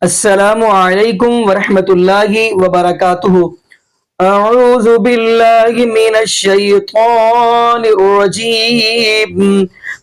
السلام علیکم ورحمۃ اللہ وبرکاتہ۔ اعوذ باللہ من الشیطان الرجیم،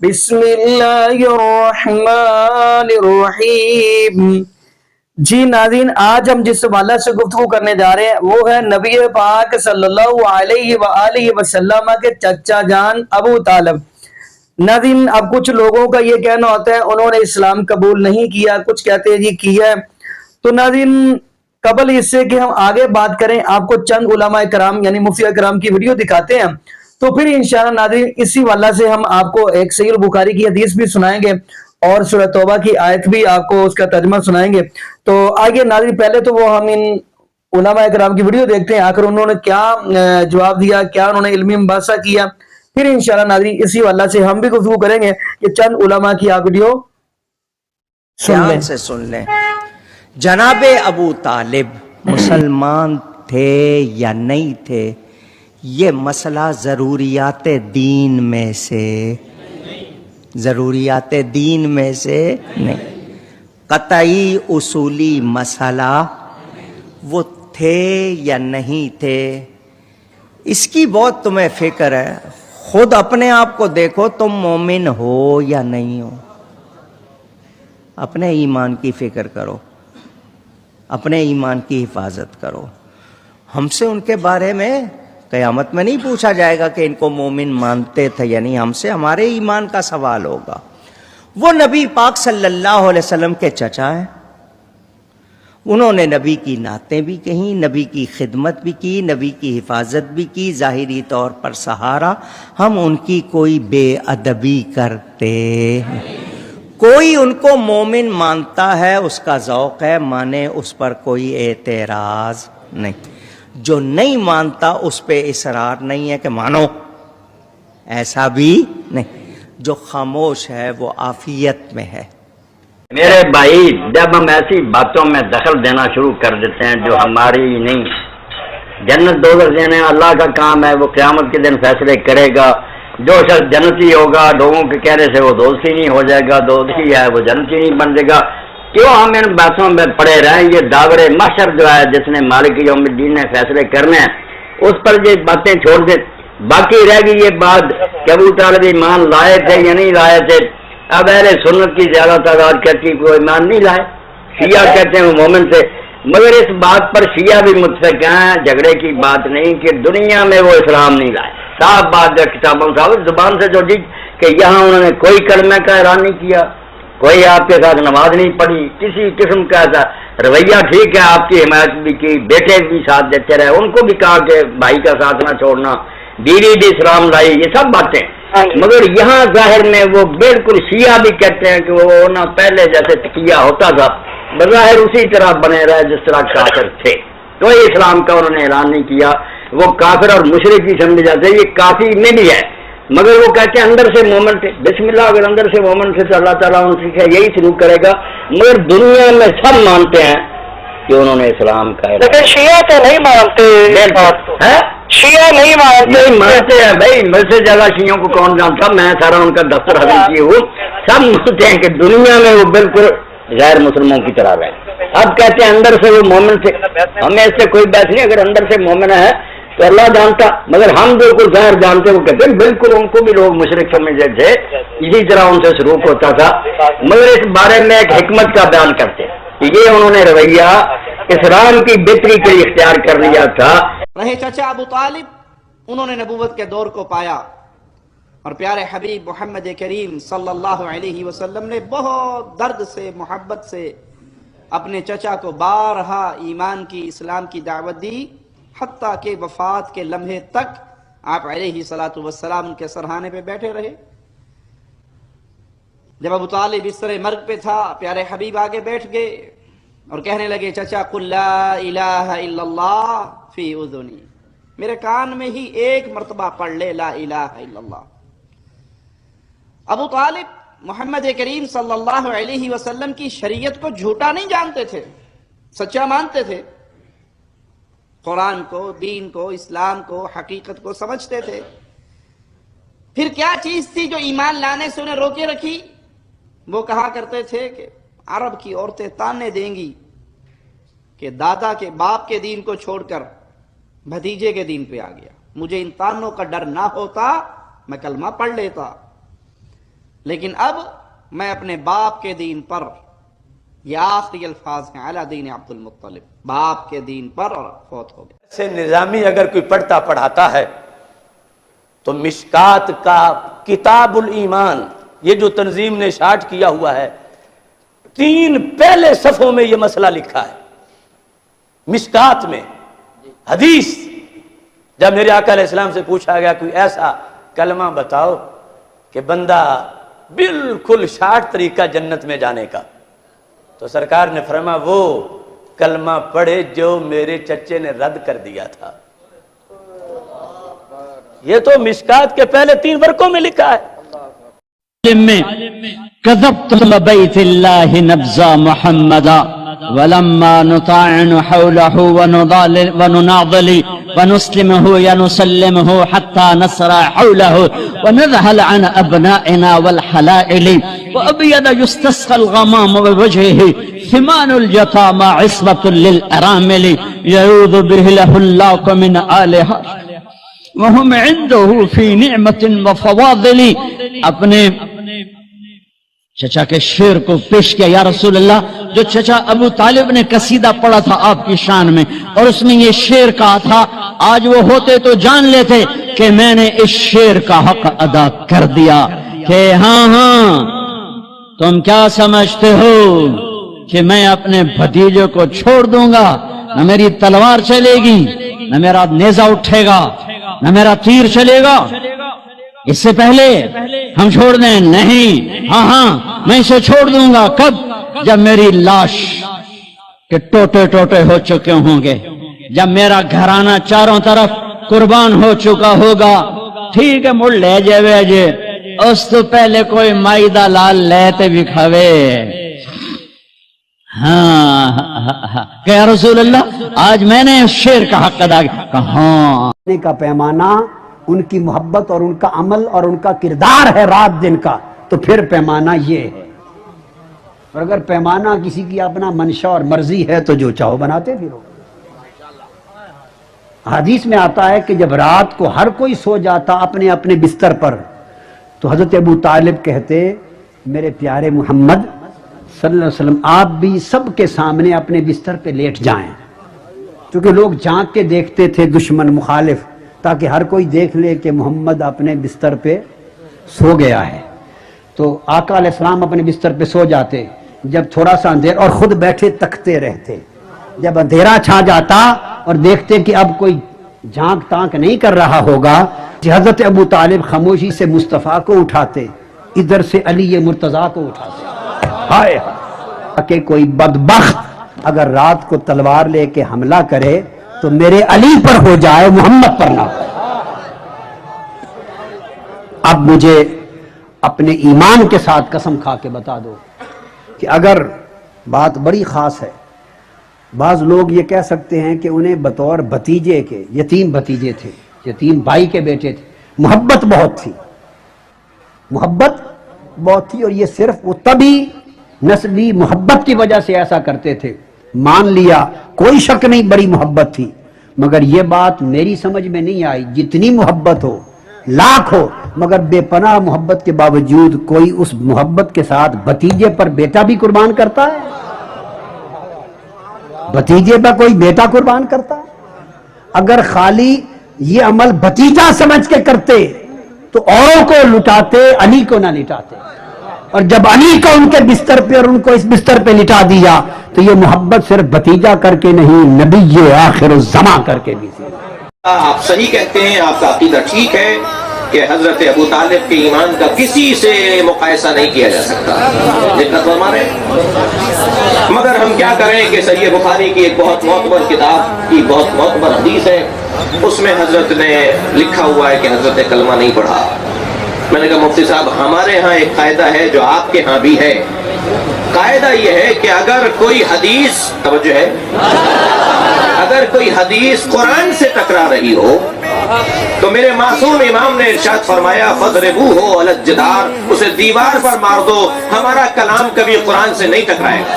بسم اللہ الرحمن الرحیم۔ جی ناظرین، آج ہم جس حوالے سے گفتگو کرنے جا رہے ہیں وہ ہے نبی پاک صلی اللہ علیہ وآلہ وسلم کے چچا جان ابو طالب۔ ناظرین، اب کچھ لوگوں کا یہ کہنا ہوتا ہے انہوں نے اسلام قبول نہیں کیا، کچھ کہتے ہیں جی کیا ہے۔ تو ناظرین، قبل اس سے کہ ہم آگے بات کریں، آپ کو چند علماء کرام یعنی مفتی کرام کی ویڈیو دکھاتے ہیں، تو پھر انشاءاللہ ناظرین اسی واللہ سے ہم آپ کو ایک صحیح البخاری کی حدیث بھی سنائیں گے اور سورہ توبہ کی آیت بھی آپ کو اس کا ترجمہ سنائیں گے۔ تو آئیے ناظرین، پہلے تو وہ ہم ان علماء کرام کی ویڈیو دیکھتے ہیں، آخر انہوں نے کیا جواب دیا، کیا انہوں نے علمی مباحثہ کیا، پھر انشاءاللہ ناظرین اسی واللہ سے ہم بھی گفتگو کریں گے کہ چند علماء کی آپ ویڈیو دھیان سے سن لیں۔ جناب ابو طالب مسلمان تھے یا نہیں تھے، یہ مسئلہ ضروریات دین میں سے نہیں، قطعی اصولی مسئلہ وہ تھے یا نہیں تھے، اس کی بہت تمہیں فکر ہے۔ خود اپنے آپ کو دیکھو، تم مومن ہو یا نہیں ہو، اپنے ایمان کی فکر کرو، اپنے ایمان کی حفاظت کرو۔ ہم سے ان کے بارے میں قیامت میں نہیں پوچھا جائے گا کہ ان کو مومن مانتے تھے یا نہیں، ہم سے ہمارے ایمان کا سوال ہوگا۔ وہ نبی پاک صلی اللہ علیہ وسلم کے چچا ہیں، انہوں نے نبی کی نعتیں بھی کہیں، نبی کی خدمت بھی کی، نبی کی حفاظت بھی کی، ظاہری طور پر سہارا۔ ہم ان کی کوئی بے ادبی کرتے ہیں؟ کوئی ان کو مومن مانتا ہے، اس کا ذوق ہے، مانے، اس پر کوئی اعتراض نہیں۔ جو نہیں مانتا اس پہ اصرار نہیں ہے کہ مانو، ایسا بھی نہیں۔ جو خاموش ہے وہ عافیت میں ہے۔ میرے بھائی، جب ہم ایسی باتوں میں دخل دینا شروع کر دیتے ہیں جو ہماری نہیں، جنت دوزخ دینا اللہ کا کام ہے، وہ قیامت کے دن فیصلے کرے گا۔ جو شخص جنتی ہوگا لوگوں کے کہنے سے وہ دوزخی نہیں ہو جائے گا، دوزخی ہے وہ جنتی نہیں بن جائے گا۔ کیوں ہم ان باتوں میں پڑے رہیں؟ یہ داور محشر جو ہے جس نے مالک یوم الدین نے فیصلے کرنے ہیں اس پر یہ باتیں چھوڑ دیں۔ باقی رہ گئی یہ بات کہ ابو طالب ایمان لائے تھے یا نہیں لائے تھے۔ اب اہل سنت کی زیادہ تعداد کہتی وہ ایمان نہیں لائے، شیعہ کہتے ہیں وہ مومن تھے، مگر اس بات پر شیعہ بھی متفق ہیں، جھگڑے کی بات نہیں کہ دنیا میں وہ اسلام نہیں لائے۔ صاف بات ہے، کتابوں صاحب زبان سے جو ٹھیک کہ یہاں انہوں نے کوئی کلمہ کا اعلان نہیں کیا، کوئی آپ کے ساتھ نماز نہیں پڑھی، کسی قسم کا ایسا رویہ، ٹھیک ہے آپ کی حمایت بھی کی، بیٹے بھی ساتھ دیتے رہے، ان کو بھی کہا کہ بھائی کا ساتھ نہ چھوڑنا، بیوی بھی اسلام لائی، یہ سب باتیں، مگر یہاں ظاہر میں وہ بالکل شیعہ بھی کہتے ہیں کہ وہ نہ پہلے جیسے تقیہ ہوتا تھا بظاہر اسی طرح بنے رہے جس طرح کافر تھے، کوئی اسلام کا انہوں نے اعلان نہیں کیا۔ وہ کافر اور مشرک بھی سمجھے جاتے ہیں، یہ کافی میں بھی ہے، مگر وہ کہتے ہیں اندر سے مومن تھے۔ بسم اللہ، اگر اندر سے مومن تھے تو اللہ تعالیٰ ان سے یہی سلوک کرے گا، مگر دنیا میں سب مانتے ہیں کہ انہوں نے اسلام کا اعلان، لیکن شیعہ تو نہیں مانتے، شیعہ نہیں مانتے ہیں بھائی، مجھ سے زیادہ شیعوں کو کون جانتا، میں سارا ان کا دفتر حاضر کیے ہوں، سب مانتے ہیں کہ دنیا میں وہ بالکل غیر مسلموں کی طرح رہے۔ اب کہتے ہیں اندر سے وہ مومن تھے، ہمیں اس سے کوئی بحث نہیں، اگر اندر سے مومن ہے تو اللہ جانتا، مگر ہم بالکل ظاہر جانتے، وہ کہتے ہیں بالکل ان کو بھی لوگ مشرک سمجھتے تھے، اسی طرح ان سے سلوک ہوتا تھا، مگر اس بارے میں ایک حکمت کا بیان کرتے ہیں کہ یہ انہوں نے رویہ اسلام کی بہتری کے لیے اختیار کر لیا تھا۔ رہے چچا ابو طالب، انہوں نے نبوت کے دور کو پایا، اور پیارے حبیب محمد کریم صلی اللہ علیہ وسلم نے بہت درد سے، محبت سے اپنے چچا کو بارہا ایمان کی، اسلام کی دعوت دی، حتیٰ کہ وفات کے لمحے تک آپ علیہ السلام ان کے سرہانے پہ بیٹھے رہے۔ جب ابو طالب اس طرح مرگ پہ تھا، پیارے حبیب آگے بیٹھ گئے اور کہنے لگے، چچا قل لا الہ الا اللہ فی اذنی، میرے کان میں ہی ایک مرتبہ پڑھ لے لا الہ الا اللہ۔ ابو طالب محمد کریم صلی اللہ علیہ وسلم کی شریعت کو جھوٹا نہیں جانتے تھے، سچا مانتے تھے، قرآن کو، دین کو، اسلام کو، حقیقت کو سمجھتے تھے۔ پھر کیا چیز تھی جو ایمان لانے سے انہیں روکے رکھی؟ وہ کہا کرتے تھے کہ عرب کی عورتیں تانے دیں گی کہ دادا کے باپ کے دین کو چھوڑ کر بھتیجے کے دین پہ آ گیا. مجھے ان تانوں کا ڈر نہ ہوتا میں کلمہ پڑھ لیتا، لیکن اب میں اپنے باپ کے دین پر، یہ آخری الفاظ ہیں، علی دین عبد المطلب، باپ کے دین پر، اور فوت ہو گیا. سے نظامی اگر کوئی پڑھتا پڑھاتا ہے تو مشکات کا کتاب الایمان، یہ جو تنظیم نے شارٹ کیا ہوا ہے، 3 پہلے صفحوں میں یہ مسئلہ لکھا ہے. مشکات میں حدیث، جب میرے آقا علیہ السلام سے پوچھا گیا کوئی ایسا کلمہ بتاؤ کہ بندہ بالکل شارٹ طریقہ جنت میں جانے کا، تو سرکار نے فرمایا وہ کلمہ پڑھے جو میرے چچے نے رد کر دیا تھا. یہ تو مشکات کے پہلے 3 ورقوں میں لکھا ہے. كذبت لبيت الله نبذا محمدا ولما نطاعن حوله ونناضل ونسلمه ينسلمه حتى نسرع حوله ونذهل عن أبنائنا والحلائل وأبيض يستسقى الغمام بوجهه ثمان اليتامى عصبة للأرامل يعوذ به له الله من آلها وهم عنده في نعمة وفواضل. اپنے چچا کے شعر کو پیش کیا، یا رسول اللہ، جو چچا ابو طالب نے قصیدہ پڑھا تھا آپ کی شان میں، اور اس میں یہ شعر کہا تھا، آج وہ ہوتے تو جان لیتے کہ میں نے اس شعر کا حق ادا کر دیا. کہ ہاں تم کیا سمجھتے ہو کہ میں اپنے بھتیجے کو چھوڑ دوں گا؟ نہ میری تلوار چلے گی، نہ میرا نیزہ اٹھے گا، نہ میرا تیر چلے گا. اس سے پہلے ہم چھوڑ دیں؟ نہیں. ہاں میں اسے چھوڑ دوں گا. کب؟ جب میری لاش کے ٹوٹے ٹوٹے ہو چکے ہوں گے، جب میرا گھرانہ چاروں طرف قربان ہو چکا ہوگا. ٹھیک ہے مڑ لے جے اس تو پہلے کوئی مائدہ لال لیتے بھی کھوے. ہاں کہ یا رسول اللہ آج میں نے شعر کا حق ادا کیا. ہاں کا پیمانہ ان کی محبت اور ان کا عمل اور ان کا کردار ہے رات دن کا، تو پھر پیمانہ یہ ہے. اور اگر پیمانہ کسی کی اپنا منشا اور مرضی ہے تو جو چاہو بناتے پھرو. حدیث میں آتا ہے کہ جب رات کو ہر کوئی سو جاتا اپنے اپنے بستر پر، تو حضرت ابو طالب کہتے میرے پیارے محمد صلی اللہ علیہ وسلم آپ بھی سب کے سامنے اپنے بستر پہ لیٹ جائیں، کیونکہ لوگ جھانک کے دیکھتے تھے دشمن مخالف، تاکہ ہر کوئی دیکھ لے کہ محمد اپنے بستر پہ سو گیا ہے. تو آقا علیہ السلام اپنے بستر پہ سو جاتے، جب تھوڑا سا اندھیرا، اور خود بیٹھے تکتے رہتے. جب اندھیرا چھا جاتا اور دیکھتے کہ اب کوئی جھانک تانک نہیں کر رہا ہوگا، حضرت ابو طالب خاموشی سے مصطفیٰ کو اٹھاتے، ادھر سے علی مرتضیٰ کو اٹھاتے. ہائے کہ کوئی بدبخت اگر رات کو تلوار لے کے حملہ کرے تو میرے علی پر ہو جائے، محمد پر نہ ہو. اب مجھے اپنے ایمان کے ساتھ قسم کھا کے بتا دو کہ اگر بات بڑی خاص ہے، بعض لوگ یہ کہہ سکتے ہیں کہ انہیں بطور بھتیجے کے، یتیم بھتیجے تھے، یتیم بھائی کے بیٹے تھے، محبت بہت تھی، محبت بہت تھی، اور یہ صرف وہ تبھی نسبی محبت کی وجہ سے ایسا کرتے تھے. مان لیا، کوئی شک نہیں بڑی محبت تھی، مگر یہ بات میری سمجھ میں نہیں آئی. جتنی محبت ہو، لاکھ ہو، مگر بے پناہ محبت کے باوجود کوئی اس محبت کے ساتھ بھتیجے پر بیٹا بھی قربان کرتا ہے؟ بھتیجے پر کوئی بیٹا قربان کرتا ہے؟ اگر خالی یہ عمل بھتیجا سمجھ کے کرتے تو اوروں کو لٹاتے، علی کو نہ لٹاتے. اور جب علی کو ان کے بستر پہ اور ان کو اس بستر پہ لٹا دیا تو یہ محبت صرف بھتیجا کر کے نہیں، نبی آخر الزمان کر کے بھی تھی. آپ صحیح کہتے ہیں، آپ کا عقیدہ ٹھیک ہے کہ حضرت ابو طالب کے ایمان کا کسی سے مقایسہ نہیں کیا جا سکتا، دقت ہمارے. مگر ہم کیا کریں کہ صحیح بخاری کی ایک بہت معتبر کتاب کی بہت معتبر حدیث ہے، اس میں حضرت نے لکھا ہوا ہے کہ حضرت نے کلمہ نہیں پڑھا. میں نے کہا مفتی صاحب ہمارے ہاں ایک قاعدہ ہے جو آپ کے ہاں بھی ہے. قاعدہ یہ ہے کہ اگر کوئی حدیث، توجہ ہے، اگر کوئی حدیث قرآن سے ٹکرا رہی ہو تو میرے معصوم امام نے ارشاد فرمایا فَضْرِبُوهُ عَلَى الْجِدَارِ، اسے دیوار پر مار دو. ہمارا کلام کبھی قرآن سے نہیں ٹکرائے گا.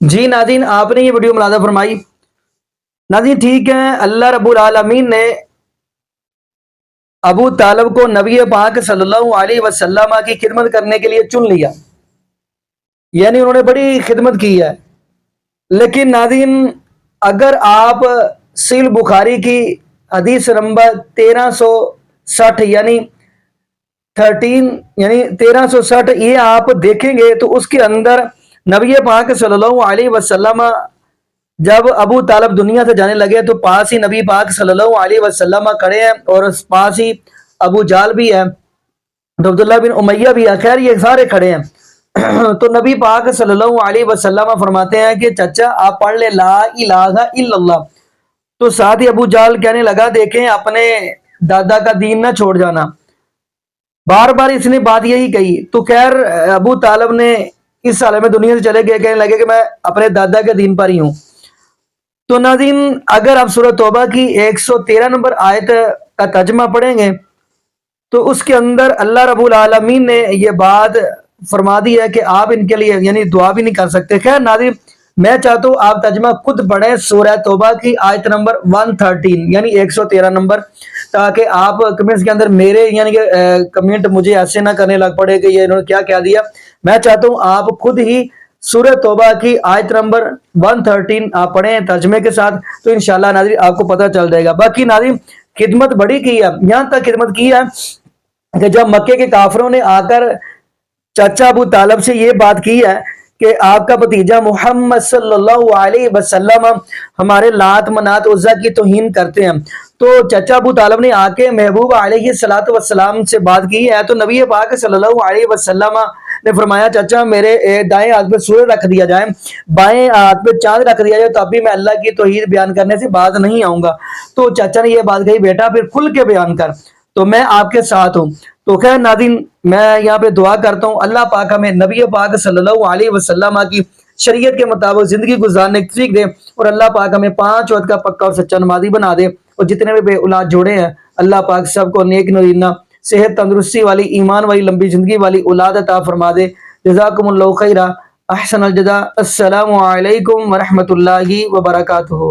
جی ناظرین، آپ نے یہ ویڈیو ملاحظہ فرمائی. ناظرین ٹھیک ہے، اللہ رب العالمین نے ابو طالب کو نبی پاک صلی اللہ علیہ وسلم کی خدمت کرنے کے لیے چن لیا، یعنی انہوں نے بڑی خدمت کی ہے. لیکن ناظرین اگر آپ صحیح بخاری کی حدیث نمبر 1360 یعنی 1360 یہ آپ دیکھیں گے تو اس کے اندر نبی پاک صلی اللہ علیہ وسلم جب ابو طالب دنیا سے جانے لگے تو پاس ہی نبی پاک صلی اللہ علیہ وسلم کھڑے ہیں اور پاس ہی ابو جال بھی ہے، عبداللہ بن امیہ بھی ہے، خیر یہ سارے کھڑے ہیں. تو نبی پاک صلی اللہ علیہ وسلم فرماتے ہیں کہ چچا آپ پڑھ لے لا الہ الا اللہ. تو ساتھ ہی ابو جال کہنے لگا دیکھیں اپنے دادا کا دین نہ چھوڑ جانا، بار بار اس نے بات یہی کہی. تو خیر ابو طالب نے اس سال میں دنیا سے چلے گئے، کہنے لگے کہ میں اپنے دادا کے دین پر ہی ہوں. تو ناظرین اگر آپ سورہ توبہ کی 113 نمبر آیت کا ترجمہ پڑھیں گے تو اس کے اندر اللہ رب العالمین نے یہ بات فرما دی ہے کہ آپ ان کے لیے یعنی دعا بھی نہیں کر سکتے. خیر ناظرین میں چاہتا ہوں آپ ترجمہ خود پڑھیں سورہ توبہ کی آیت نمبر 113 یعنی 113 نمبر، تاکہ آپ کمنٹس کے اندر میرے یعنی کہ کمنٹ مجھے ایسے نہ کرنے لگ پڑے کہ یہ انہوں نے کیا کہہ دیا. میں چاہتا ہوں آپ خود ہی سورہ توبہ کی آیت نمبر 113 آپ پڑھیں ترجمے کے ساتھ، تو انشاءاللہ ناظرین آپ کو پتہ چل جائے گا. باقی ناظرین خدمت بڑی کی ہے، یہاں تک خدمت کی ہے کہ جب مکے کے کافروں نے آ کر چچا ابو طالب سے یہ بات کی ہے کہ آپ کا بھتیجا محمد صلی اللہ علیہ وسلم ہمارے لات منات عزا کی توہین کرتے ہیں، تو چچا ابو طالب نے آ کے محبوب علیہ الصلوۃ والسلام سے بات کی ہے. تو نبی پاک صلی اللہ علیہ وسلم نے فرمایا چچا میرے دائیں ہاتھ پہ سورج رکھ دیا جائے، بائیں ہاتھ پہ چاند رکھ دیا جائے، تو ابھی میں اللہ کی توحید بیان کرنے سے باز نہیں آؤں گا. تو چچا نے یہ بات کہی بیٹا پھر کھل کے بیان کر، تو میں آپ کے ساتھ ہوں. تو خیر ناظرین میں یہاں پہ دعا کرتا ہوں اللہ پاک ہمیں نبی پاک صلی اللہ علیہ وسلم کی شریعت کے مطابق زندگی گزارنے کی توفیق دے، اور اللہ پاک ہمیں 5 وقت کا پکا اور سچا نمازی بنا دے. اور جتنے بھی بے اولاد جوڑے ہیں اللہ پاک سب کو نیک نورینہ صحت تندرستی والی ایمان والی لمبی زندگی والی اولاد عطا فرما دے. جزاکم اللہ خیرہ، احسن الجزاء. السلام علیکم ورحمۃ اللہ وبرکاتہ.